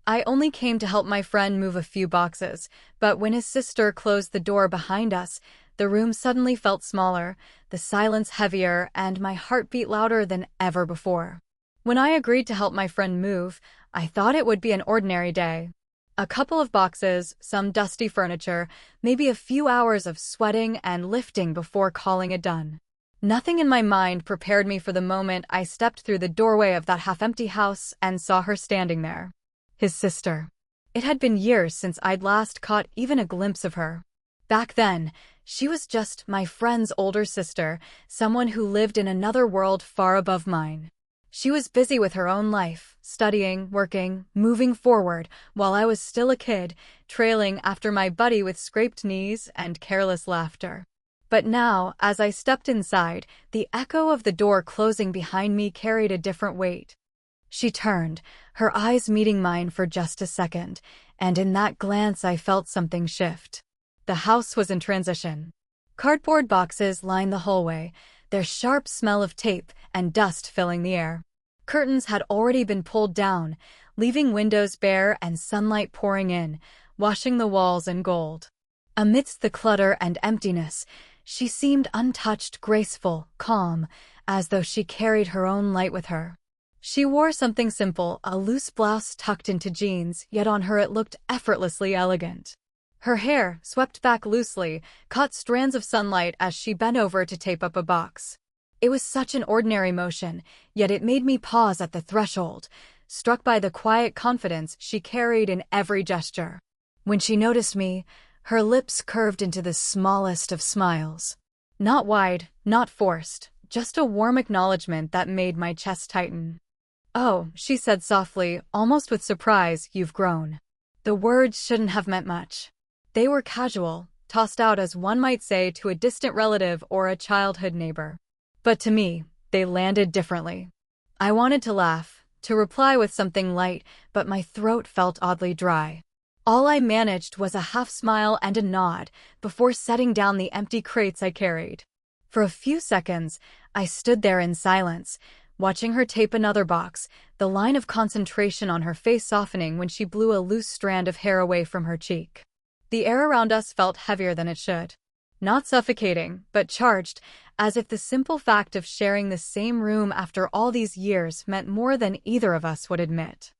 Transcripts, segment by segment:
I only came to help my friend move a few boxes, but when his sister closed the door behind us, the room suddenly felt smaller, the silence heavier, and my heart beat louder than ever before. When I agreed to help my friend move, I thought it would be an ordinary day. A couple of boxes, some dusty furniture, maybe a few hours of sweating and lifting before calling it done. Nothing in my mind prepared me for the moment I stepped through the doorway of that half-empty house and saw her standing there. His sister. It had been years since I'd last caught even a glimpse of her. Back then, she was just my friend's older sister, someone who lived in another world far above mine. She was busy with her own life, studying, working, moving forward, while I was still a kid, trailing after my buddy with scraped knees and careless laughter. But now, as I stepped inside, the echo of the door closing behind me carried a different weight. She turned, her eyes meeting mine for just a second, and in that glance I felt something shift. The house was in transition. Cardboard boxes lined the hallway, their sharp smell of tape and dust filling the air. Curtains had already been pulled down, leaving windows bare and sunlight pouring in, washing the walls in gold. Amidst the clutter and emptiness, she seemed untouched, graceful, calm, as though she carried her own light with her. She wore something simple, a loose blouse tucked into jeans, yet on her it looked effortlessly elegant. Her hair, swept back loosely, caught strands of sunlight as she bent over to tape up a box. It was such an ordinary motion, yet it made me pause at the threshold, struck by the quiet confidence she carried in every gesture. When she noticed me, her lips curved into the smallest of smiles. Not wide, not forced, just a warm acknowledgement that made my chest tighten. "Oh," she said softly, almost with surprise, "you've grown." The words shouldn't have meant much. They were casual, tossed out as one might say to a distant relative or a childhood neighbor. But to me, they landed differently. I wanted to laugh, to reply with something light, but my throat felt oddly dry. All I managed was a half smile and a nod before setting down the empty crates I carried. For a few seconds, I stood there in silence, watching her tape another box, the line of concentration on her face softening when she blew a loose strand of hair away from her cheek. The air around us felt heavier than it should. Not suffocating, but charged, as if the simple fact of sharing the same room after all these years meant more than either of us would admit.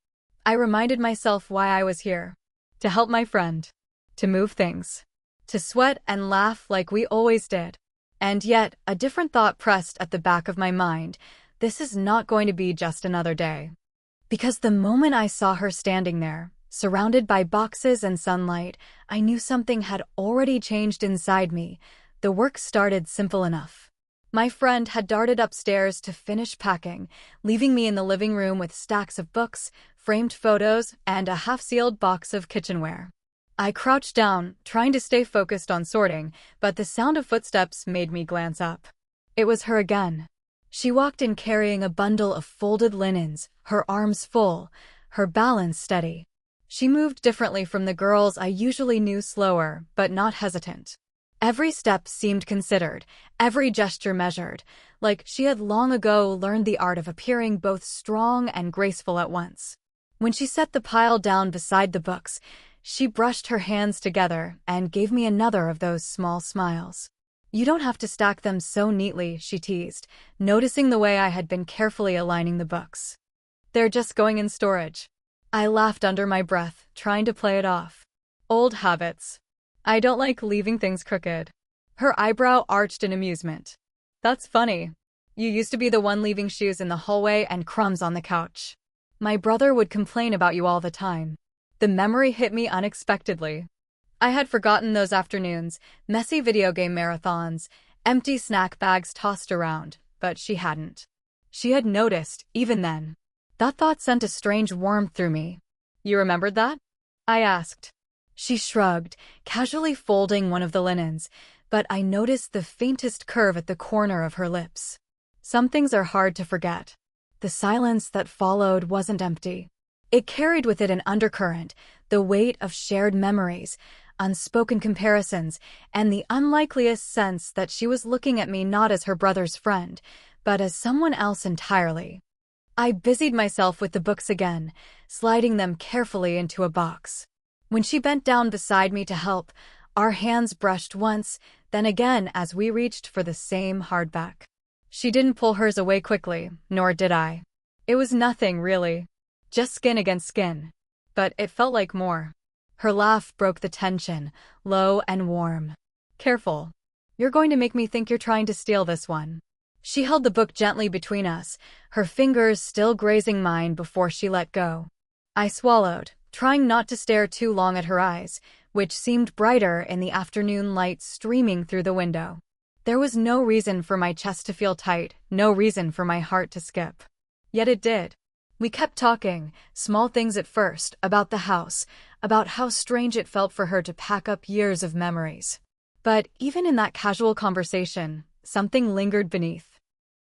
I reminded myself why I was here. To help my friend. To move things. To sweat and laugh like we always did. And yet, a different thought pressed at the back of my mind. This is not going to be just another day. Because the moment I saw her standing there, surrounded by boxes and sunlight, I knew something had already changed inside me. The work started simple enough. My friend had darted upstairs to finish packing, leaving me in the living room with stacks of books, framed photos, and a half-sealed box of kitchenware. I crouched down, trying to stay focused on sorting, but the sound of footsteps made me glance up. It was her again. She walked in carrying a bundle of folded linens, her arms full, her balance steady. She moved differently from the girls I usually knew, slower, but not hesitant. Every step seemed considered, every gesture measured, like she had long ago learned the art of appearing both strong and graceful at once. When she set the pile down beside the books, she brushed her hands together and gave me another of those small smiles. "You don't have to stack them so neatly," she teased, noticing the way I had been carefully aligning the books. "They're just going in storage." I laughed under my breath, trying to play it off. "Old habits. I don't like leaving things crooked." Her eyebrow arched in amusement. "That's funny. You used to be the one leaving shoes in the hallway and crumbs on the couch. My brother would complain about you all the time." The memory hit me unexpectedly. I had forgotten those afternoons, messy video game marathons, empty snack bags tossed around, but she hadn't. She had noticed, even then. That thought sent a strange warmth through me. "You remembered that?" I asked. She shrugged, casually folding one of the linens, but I noticed the faintest curve at the corner of her lips. Some things are hard to forget. The silence that followed wasn't empty. It carried with it an undercurrent, the weight of shared memories, unspoken comparisons, and the unlikeliest sense that she was looking at me not as her brother's friend, but as someone else entirely. I busied myself with the books again, sliding them carefully into a box. When she bent down beside me to help, our hands brushed once, then again as we reached for the same hardback. She didn't pull hers away quickly, nor did I. It was nothing, really. Just skin against skin. But it felt like more. Her laugh broke the tension, low and warm. Careful. You're going to make me think you're trying to steal this one. She held the book gently between us, her fingers still grazing mine before she let go. I swallowed, trying not to stare too long at her eyes, which seemed brighter in the afternoon light streaming through the window. There was no reason for my chest to feel tight, no reason for my heart to skip. Yet it did. We kept talking, small things at first, about the house, about how strange it felt for her to pack up years of memories. But even in that casual conversation, something lingered beneath.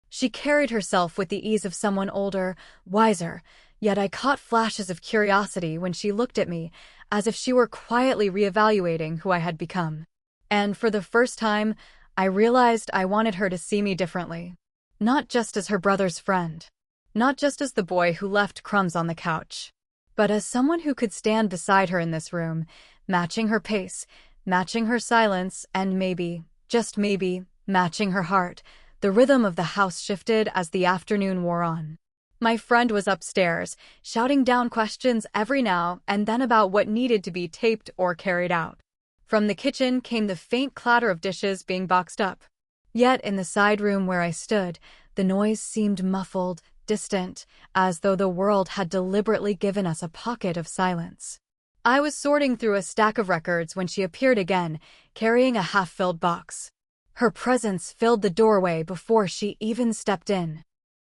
She carried herself with the ease of someone older, wiser, yet I caught flashes of curiosity when she looked at me, as if she were quietly reevaluating who I had become. And for the first time, I realized I wanted her to see me differently. Not just as her brother's friend. Not just as the boy who left crumbs on the couch. But as someone who could stand beside her in this room, matching her pace, matching her silence, and maybe, just maybe, matching her heart. The rhythm of the house shifted as the afternoon wore on. My friend was upstairs, shouting down questions every now and then about what needed to be taped or carried out. From the kitchen came the faint clatter of dishes being boxed up. Yet in the side room where I stood, the noise seemed muffled, distant, as though the world had deliberately given us a pocket of silence. I was sorting through a stack of records when she appeared again, carrying a half-filled box. Her presence filled the doorway before she even stepped in.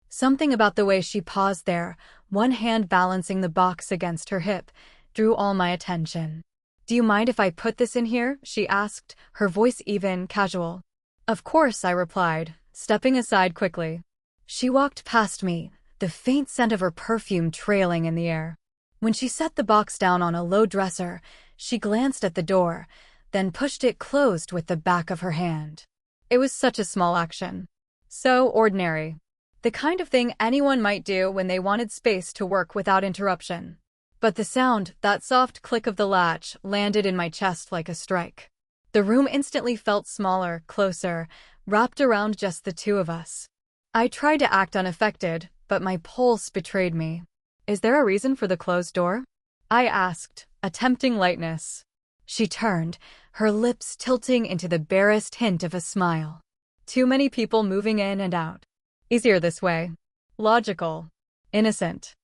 Something about the way she paused there, one hand balancing the box against her hip, drew all my attention. "Do you mind if I put this in here?" she asked, her voice even, casual. "Of course," I replied, stepping aside quickly. She walked past me, the faint scent of her perfume trailing in the air. When she set the box down on a low dresser, she glanced at the door, then pushed it closed with the back of her hand. It was such a small action. So ordinary. The kind of thing anyone might do when they wanted space to work without interruption. But the sound, that soft click of the latch, landed in my chest like a strike. The room instantly felt smaller, closer, wrapped around just the two of us. I tried to act unaffected, but my pulse betrayed me. "Is there a reason for the closed door?" I asked, attempting lightness. She turned, her lips tilting into the barest hint of a smile. "Too many people moving in and out. Easier this way. Logical. Innocent."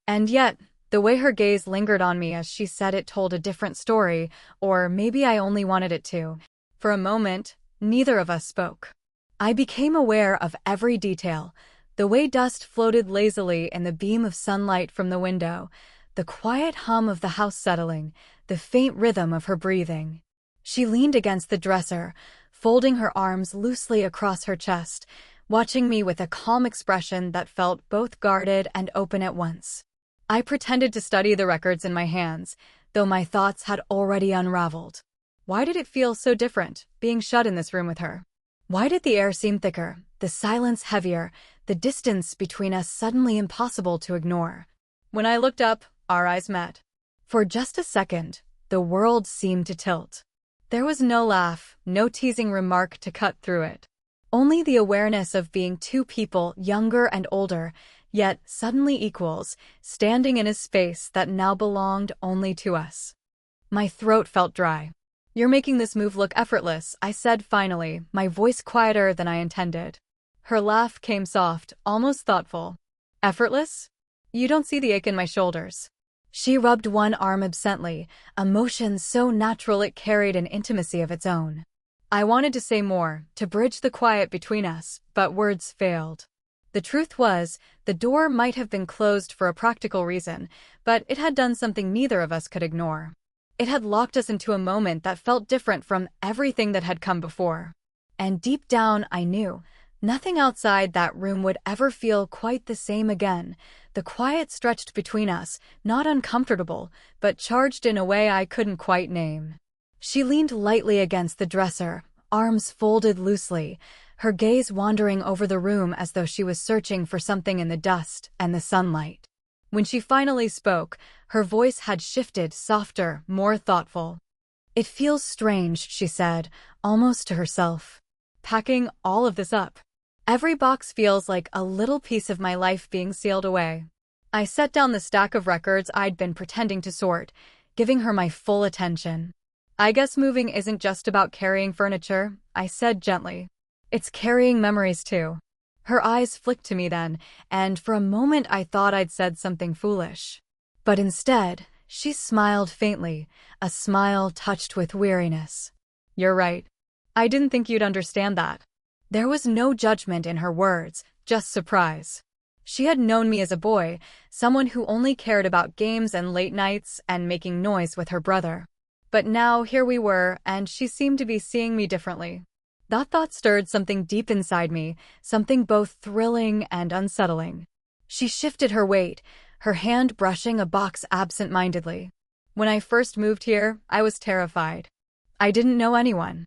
And yet, the way her gaze lingered on me as she said it told a different story, or maybe I only wanted it to. For a moment, neither of us spoke. I became aware of every detail, the way dust floated lazily in the beam of sunlight from the window, the quiet hum of the house settling, the faint rhythm of her breathing. She leaned against the dresser, folding her arms loosely across her chest, watching me with a calm expression that felt both guarded and open at once. I pretended to study the records in my hands, though my thoughts had already unraveled. Why did it feel so different, being shut in this room with her? Why did the air seem thicker, the silence heavier, the distance between us suddenly impossible to ignore? When I looked up, our eyes met. For just a second, the world seemed to tilt. There was no laugh, no teasing remark to cut through it. Only the awareness of being two people, younger and older, yet suddenly equals, standing in a space that now belonged only to us. My throat felt dry. "You're making this move look effortless," I said finally, my voice quieter than I intended. Her laugh came soft, almost thoughtful. "Effortless? You don't see the ache in my shoulders." She rubbed one arm absently, a motion so natural it carried an intimacy of its own. I wanted to say more, to bridge the quiet between us, but words failed. The truth was, the door might have been closed for a practical reason, but it had done something neither of us could ignore. It had locked us into a moment that felt different from everything that had come before. And deep down, I knew, nothing outside that room would ever feel quite the same again. The quiet stretched between us, not uncomfortable, but charged in a way I couldn't quite name. She leaned lightly against the dresser, arms folded loosely, her gaze wandering over the room as though she was searching for something in the dust and the sunlight. When she finally spoke, her voice had shifted, softer, more thoughtful. "It feels strange," she said, almost to herself. "Packing all of this up. Every box feels like a little piece of my life being sealed away." I set down the stack of records I'd been pretending to sort, giving her my full attention. "I guess moving isn't just about carrying furniture," I said gently. "It's carrying memories too." Her eyes flicked to me then, and for a moment I thought I'd said something foolish. But instead, she smiled faintly, a smile touched with weariness. "You're right. I didn't think you'd understand that." There was no judgment in her words, just surprise. She had known me as a boy, someone who only cared about games and late nights and making noise with her brother. But now here we were, and she seemed to be seeing me differently. That thought stirred something deep inside me, something both thrilling and unsettling. She shifted her weight, her hand brushing a box absent-mindedly. "When I first moved here, I was terrified. I didn't know anyone.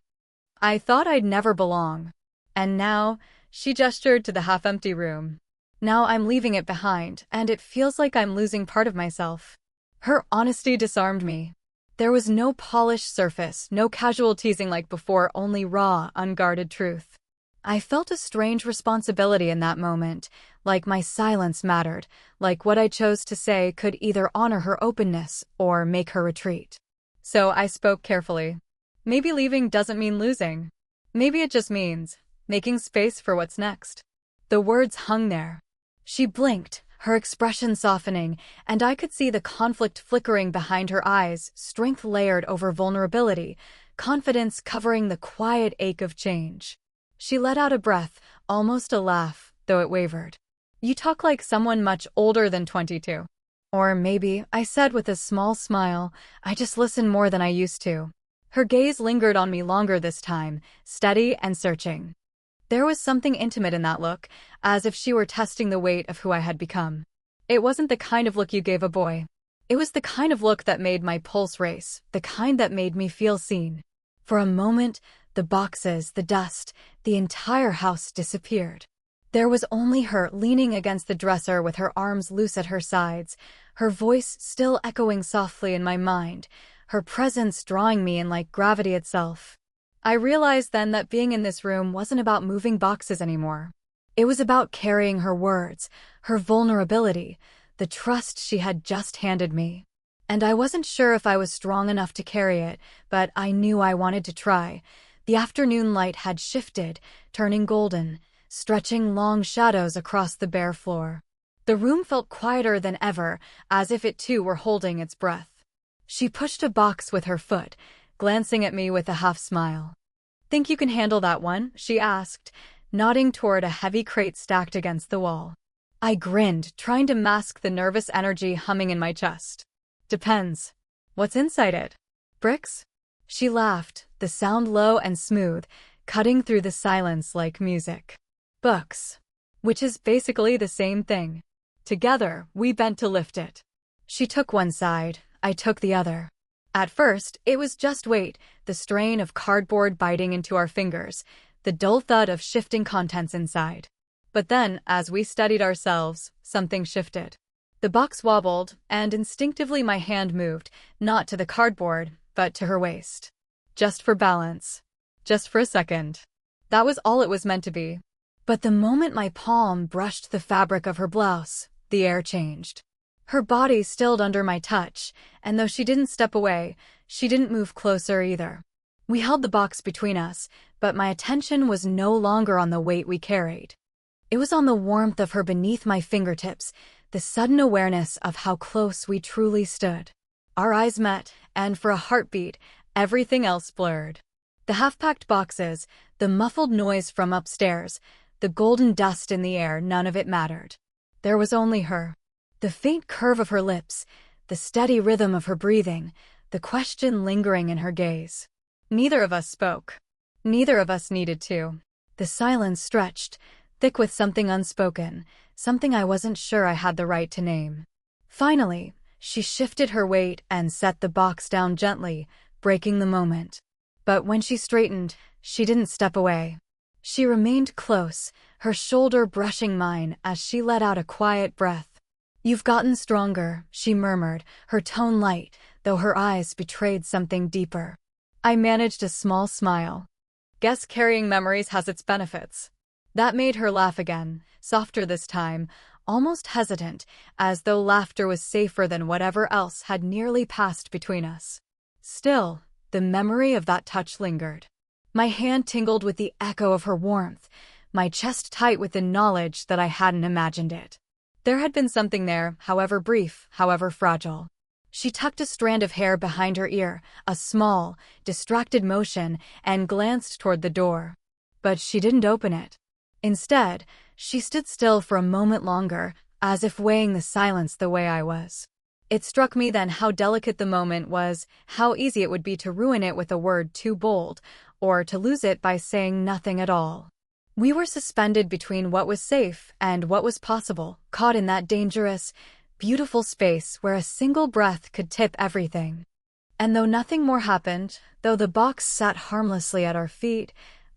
I thought I'd never belong. And now," she gestured to the half-empty room, "now I'm leaving it behind, and it feels like I'm losing part of myself." Her honesty disarmed me. There was no polished surface, no casual teasing like before, only raw, unguarded truth. I felt a strange responsibility in that moment, like my silence mattered, like what I chose to say could either honor her openness or make her retreat. So I spoke carefully. "Maybe leaving doesn't mean losing. Maybe it just means making space for what's next." The words hung there. She blinked, her expression softening, and I could see the conflict flickering behind her eyes, strength layered over vulnerability, confidence covering the quiet ache of change. She let out a breath, almost a laugh, though it wavered. "You talk like someone much older than 22. Or maybe," I said with a small smile, "I just listen more than I used to." Her gaze lingered on me longer this time, steady and searching. There was something intimate in that look, as if she were testing the weight of who I had become. It wasn't the kind of look you gave a boy. It was the kind of look that made my pulse race, the kind that made me feel seen. For a moment, the boxes, the dust, the entire house disappeared. There was only her leaning against the dresser with her arms loose at her sides, her voice still echoing softly in my mind, her presence drawing me in like gravity itself. I realized then that being in this room wasn't about moving boxes anymore. It was about carrying her words, her vulnerability, the trust she had just handed me. And I wasn't sure if I was strong enough to carry it, but I knew I wanted to try. The afternoon light had shifted, turning golden, stretching long shadows across the bare floor. The room felt quieter than ever, as if it too were holding its breath. She pushed a box with her foot, glancing at me with a half-smile. "Think you can handle that one?" she asked, nodding toward a heavy crate stacked against the wall. I grinned, trying to mask the nervous energy humming in my chest. "Depends. What's inside it? Bricks?" She laughed, the sound low and smooth, cutting through the silence like music. "Books. Which is basically the same thing." Together, we bent to lift it. She took one side, I took the other. At first, it was just weight, the strain of cardboard biting into our fingers, the dull thud of shifting contents inside. But then, as we steadied ourselves, something shifted. The box wobbled, and instinctively my hand moved, not to the cardboard, but to her waist. Just for balance. Just for a second. That was all it was meant to be. But the moment my palm brushed the fabric of her blouse, the air changed. Her body stilled under my touch, and though she didn't step away, she didn't move closer either. We held the box between us, but my attention was no longer on the weight we carried. It was on the warmth of her beneath my fingertips, the sudden awareness of how close we truly stood. Our eyes met, and for a heartbeat, everything else blurred. The half-packed boxes, the muffled noise from upstairs, the golden dust in the air, none of it mattered. There was only her. The faint curve of her lips, the steady rhythm of her breathing, the question lingering in her gaze. Neither of us spoke. Neither of us needed to. The silence stretched, thick with something unspoken, something I wasn't sure I had the right to name. Finally, she shifted her weight and set the box down gently, breaking the moment. But when she straightened, she didn't step away. She remained close, her shoulder brushing mine as she let out a quiet breath. "You've gotten stronger," she murmured, her tone light, though her eyes betrayed something deeper. I managed a small smile. Guess carrying memories has its benefits. That made her laugh again, softer this time, almost hesitant, as though laughter was safer than whatever else had nearly passed between us. Still, the memory of that touch lingered. My hand tingled with the echo of her warmth, my chest tight with the knowledge that I hadn't imagined it. There had been something there, however brief, however fragile. She tucked a strand of hair behind her ear, a small, distracted motion, and glanced toward the door. But she didn't open it. Instead, she stood still for a moment longer, as if weighing the silence the way I was. It struck me then how delicate the moment was, how easy it would be to ruin it with a word too bold, or to lose it by saying nothing at all. We were suspended between what was safe and what was possible, caught in that dangerous, beautiful space where a single breath could tip everything. And though nothing more happened, though the box sat harmlessly at our feet,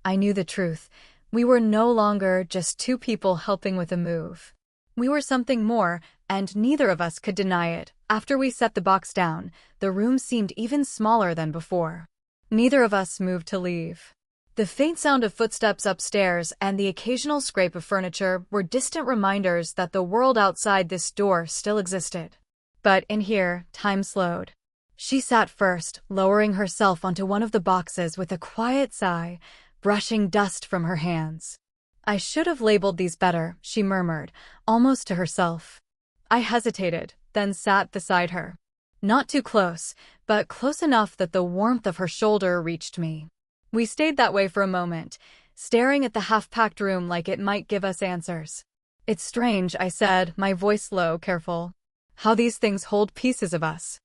I knew the truth. We were no longer just two people helping with a move. We were something more, and neither of us could deny it. After we set the box down, the room seemed even smaller than before. Neither of us moved to leave. The faint sound of footsteps upstairs and the occasional scrape of furniture were distant reminders that the world outside this door still existed. But in here, time slowed. She sat first, lowering herself onto one of the boxes with a quiet sigh, brushing dust from her hands. "I should have labeled these better," she murmured, almost to herself. I hesitated, then sat beside her. Not too close, but close enough that the warmth of her shoulder reached me. We stayed that way for a moment, staring at the half-packed room like it might give us answers. "It's strange," I said, my voice low, careful, "how these things hold pieces of us.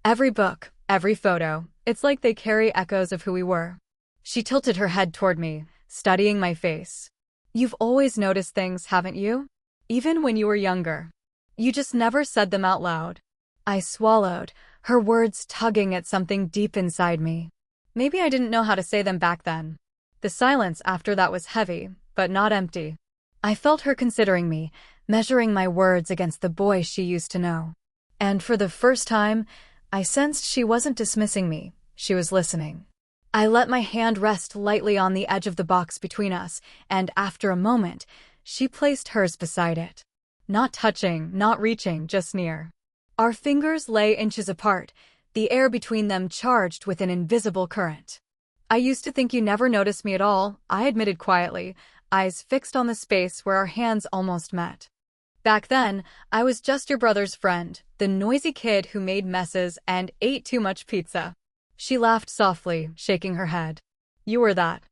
Every book, every photo, it's like they carry echoes of who we were." She tilted her head toward me, studying my face. "You've always noticed things, haven't you? Even when you were younger. You just never said them out loud." I swallowed, her words tugging at something deep inside me. Maybe I didn't know how to say them back then. The silence after that was heavy, but not empty. I felt her considering me, measuring my words against the boy she used to know. And for the first time, I sensed she wasn't dismissing me, she was listening. I let my hand rest lightly on the edge of the box between us, and after a moment, she placed hers beside it. Not touching, not reaching, just near. Our fingers lay inches apart, the air between them charged with an invisible current. "I used to think you never noticed me at all," I admitted quietly, eyes fixed on the space where our hands almost met. "Back then, I was just your brother's friend, the noisy kid who made messes and ate too much pizza." She laughed softly, shaking her head. "You were that.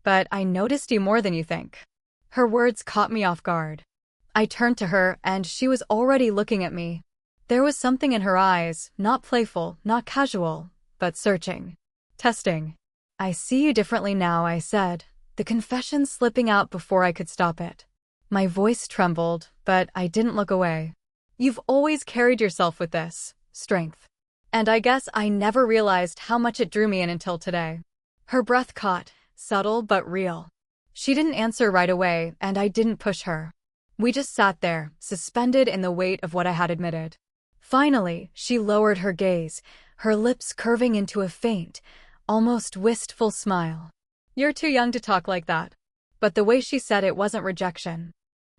But I noticed you more than you think." Her words caught me off guard. I turned to her, and she was already looking at me. There was something in her eyes, not playful, not casual, but searching. Testing. "I see you differently now," I said, the confession slipping out before I could stop it. My voice trembled, but I didn't look away. "You've always carried yourself with this strength. And I guess I never realized how much it drew me in until today." Her breath caught, subtle but real. She didn't answer right away, and I didn't push her. We just sat there, suspended in the weight of what I had admitted. Finally, she lowered her gaze, her lips curving into a faint, almost wistful smile. "You're too young to talk like that." But the way she said it wasn't rejection.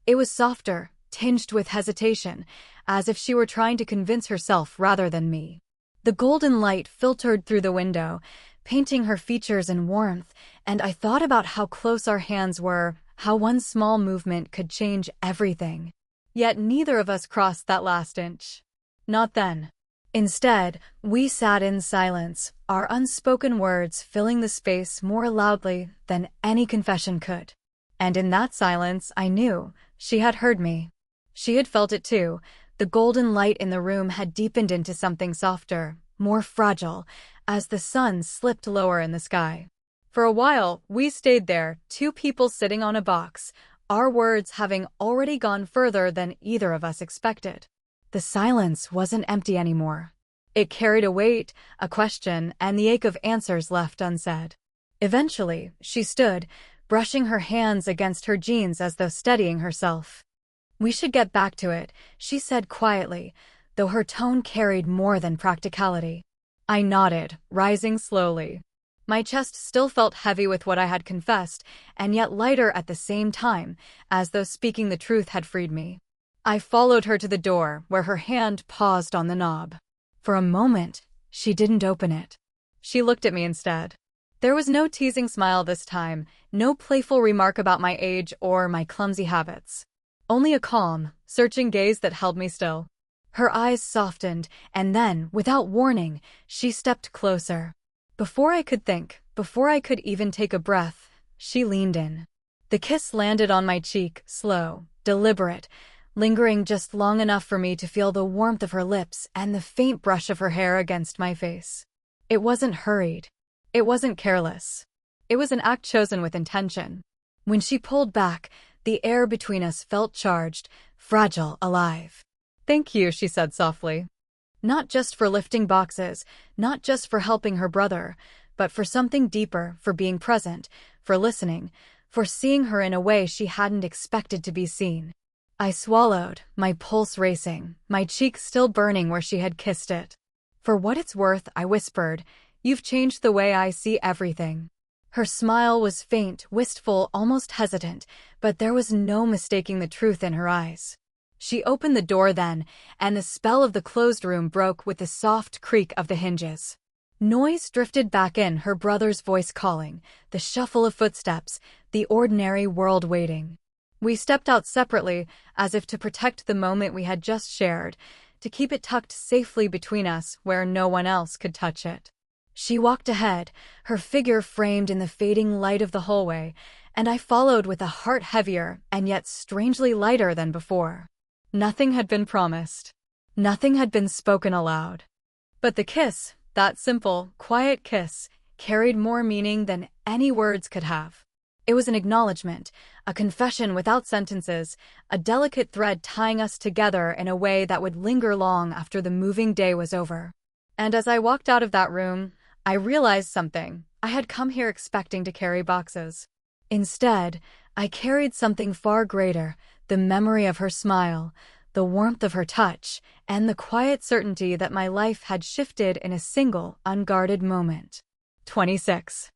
It was softer, tinged with hesitation, as if she were trying to convince herself rather than me. The golden light filtered through the window, painting her features in warmth, and I thought about how close our hands were, how one small movement could change everything. Yet neither of us crossed that last inch. Not then. Instead, we sat in silence, our unspoken words filling the space more loudly than any confession could. And in that silence, I knew she had heard me. She had felt it too. The golden light in the room had deepened into something softer, more fragile, as the sun slipped lower in the sky. For a while, we stayed there, two people sitting on a box, our words having already gone further than either of us expected. The silence wasn't empty anymore. It carried a weight, a question, and the ache of answers left unsaid. Eventually, she stood, brushing her hands against her jeans as though steadying herself. "We should get back to it," she said quietly, though her tone carried more than practicality. I nodded, rising slowly. My chest still felt heavy with what I had confessed, and yet lighter at the same time, as though speaking the truth had freed me. I followed her to the door, where her hand paused on the knob. For a moment, she didn't open it. She looked at me instead. There was no teasing smile this time, no playful remark about my age or my clumsy habits. Only a calm, searching gaze that held me still. Her eyes softened, and then, without warning, she stepped closer. Before I could think, before I could even take a breath, she leaned in. The kiss landed on my cheek, slow, deliberate, lingering just long enough for me to feel the warmth of her lips and the faint brush of her hair against my face. It wasn't hurried. It wasn't careless. It was an act chosen with intention. When she pulled back, the air between us felt charged, fragile, alive. "Thank you," she said softly. Not just for lifting boxes, not just for helping her brother, but for something deeper, for being present, for listening, for seeing her in a way she hadn't expected to be seen. I swallowed, my pulse racing, my cheek still burning where she had kissed it. "For what it's worth," I whispered, "you've changed the way I see everything." Her smile was faint, wistful, almost hesitant, but there was no mistaking the truth in her eyes. She opened the door then, and the spell of the closed room broke with the soft creak of the hinges. Noise drifted back in, her brother's voice calling, the shuffle of footsteps, the ordinary world waiting. We stepped out separately, as if to protect the moment we had just shared, to keep it tucked safely between us where no one else could touch it. She walked ahead, her figure framed in the fading light of the hallway, and I followed with a heart heavier and yet strangely lighter than before. Nothing had been promised. Nothing had been spoken aloud. But the kiss, that simple, quiet kiss, carried more meaning than any words could have. It was an acknowledgement, a confession without sentences, a delicate thread tying us together in a way that would linger long after the moving day was over. And as I walked out of that room, I realized something. I had come here expecting to carry boxes. Instead, I carried something far greater, the memory of her smile, the warmth of her touch, and the quiet certainty that my life had shifted in a single, unguarded moment. 26.